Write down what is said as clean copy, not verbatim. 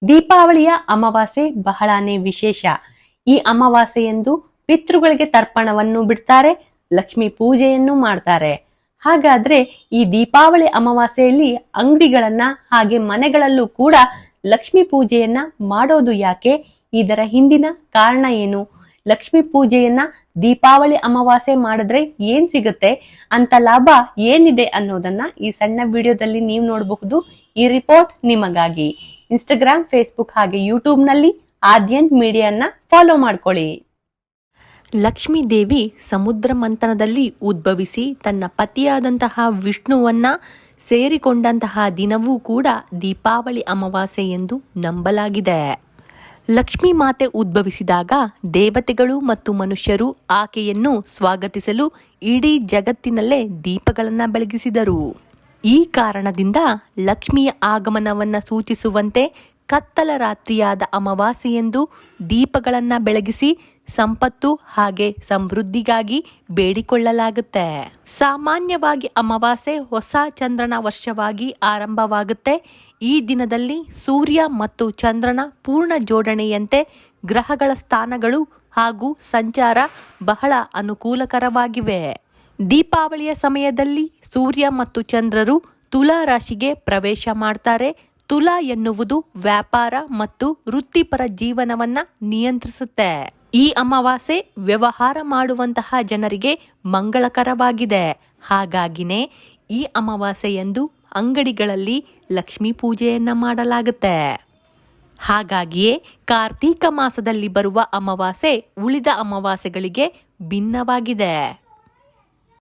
ದೀಪಾವಳಿಯ ಅಮಾವಾಸ್ಯೆ ಬಹಳಾನೇ ವಿಶೇಷ. ಈ ಅಮಾವಾಸ್ಯೆಯಂದು ಪಿತೃಗಳಿಗೆ ತರ್ಪಣವನ್ನು ಬಿಡ್ತಾರೆ, ಲಕ್ಷ್ಮಿ ಪೂಜೆಯನ್ನು ಮಾಡ್ತಾರೆ. ಹಾಗಾದ್ರೆ ಈ ದೀಪಾವಳಿ ಅಮಾವಾಸ್ಯೆಯಲ್ಲಿ ಅಂಗಡಿಗಳನ್ನ ಹಾಗೆ ಮನೆಗಳಲ್ಲೂ ಕೂಡ ಲಕ್ಷ್ಮಿ ಪೂಜೆಯನ್ನ ಮಾಡೋದು ಯಾಕೆ? ಇದರ ಹಿಂದಿನ ಕಾರಣ ಏನು? ಲಕ್ಷ್ಮಿ ಪೂಜೆಯನ್ನ ದೀಪಾವಳಿ ಅಮಾವಾಸ್ಯೆ ಮಾಡಿದ್ರೆ ಏನ್ ಸಿಗುತ್ತೆ, ಅಂತ ಲಾಭ ಏನಿದೆ ಅನ್ನೋದನ್ನ ಈ ಸಣ್ಣ ವಿಡಿಯೋದಲ್ಲಿ ನೀವು ನೋಡಬಹುದು. ಈ ರಿಪೋರ್ಟ್ ನಿಮಗಾಗಿ. ಇನ್ಸ್ಟಾಗ್ರಾಮ್, ಫೇಸ್ಬುಕ್ ಹಾಗೆ ಯೂಟ್ಯೂಬ್ ನಲ್ಲಿ ಆದ್ಯಂತ್ ಮೀಡಿಯಾನ ಫಾಲೋ ಮಾಡ್ಕೊಳ್ಳಿ. ಲಕ್ಷ್ಮೀ ದೇವಿ ಸಮುದ್ರ ಮಂಥನದಲ್ಲಿ ಉದ್ಭವಿಸಿ ತನ್ನ ಪತಿಯಾದಂತಹ ವಿಷ್ಣುವನ್ನ ಸೇರಿಕೊಂಡಂತಹ ದಿನವೂ ಕೂಡ ದೀಪಾವಳಿ ಅಮಾವಾಸ್ಯೆ ಎಂದು ನಂಬಲಾಗಿದೆ. ಲಕ್ಷ್ಮೀ ಮಾತೆ ಉದ್ಭವಿಸಿದಾಗ ದೇವತೆಗಳು ಮತ್ತು ಮನುಷ್ಯರು ಆಕೆಯನ್ನು ಸ್ವಾಗತಿಸಲು ಇಡೀ ಜಗತ್ತಿನಲ್ಲೇ ದೀಪಗಳನ್ನು ಬೆಳಗಿಸಿದರು. ಈ ಕಾರಣದಿಂದ ಲಕ್ಷ್ಮಿಯ ಆಗಮನವನ್ನು ಸೂಚಿಸುವಂತೆ ಕತ್ತಲ ರಾತ್ರಿಯಾದ ಅಮಾವಾಸ್ಯೆಯೆಂದು ದೀಪಗಳನ್ನು ಬೆಳಗಿಸಿ ಸಂಪತ್ತು ಹಾಗೆ ಸಮೃದ್ಧಿಗಾಗಿ ಬೇಡಿಕೊಳ್ಳಲಾಗುತ್ತೆ. ಸಾಮಾನ್ಯವಾಗಿ ಅಮಾವಾಸ್ಯೆ ಹೊಸ ಚಂದ್ರನ ವರ್ಷವಾಗಿ ಆರಂಭವಾಗುತ್ತೆ. ಈ ದಿನದಲ್ಲಿ ಸೂರ್ಯ ಮತ್ತು ಚಂದ್ರನ ಪೂರ್ಣ ಜೋಡಣೆಯಂತೆ ಗ್ರಹಗಳ ಸ್ಥಾನಗಳು ಹಾಗೂ ಸಂಚಾರ ಬಹಳ ಅನುಕೂಲಕರವಾಗಿವೆ. ದೀಪಾವಳಿಯ ಸಮಯದಲ್ಲಿ ಸೂರ್ಯ ಮತ್ತು ಚಂದ್ರರು ತುಲಾ ರಾಶಿಗೆ ಪ್ರವೇಶ ಮಾಡ್ತಾರೆ. ತುಲಾ ಎನ್ನುವುದು ವ್ಯಾಪಾರ ಮತ್ತು ವೃತ್ತಿಪರ ಜೀವನವನ್ನ ನಿಯಂತ್ರಿಸುತ್ತೆ. ಈ ಅಮಾವಾಸ್ಯೆ ವ್ಯವಹಾರ ಮಾಡುವಂತಹ ಜನರಿಗೆ ಮಂಗಳಕರವಾಗಿದೆ. ಹಾಗಾಗಿನೇ ಈ ಅಮಾವಾಸ್ಯೆಯಂದು ಅಂಗಡಿಗಳಲ್ಲಿ ಲಕ್ಷ್ಮೀ ಪೂಜೆಯನ್ನ ಮಾಡಲಾಗುತ್ತೆ. ಹಾಗಾಗಿಯೇ ಕಾರ್ತೀಕ ಮಾಸದಲ್ಲಿ ಬರುವ ಅಮಾವಾಸ್ಯೆ ಉಳಿದ ಅಮಾವಾಸ್ಯೆಗಳಿಗೆ ಭಿನ್ನವಾಗಿದೆ.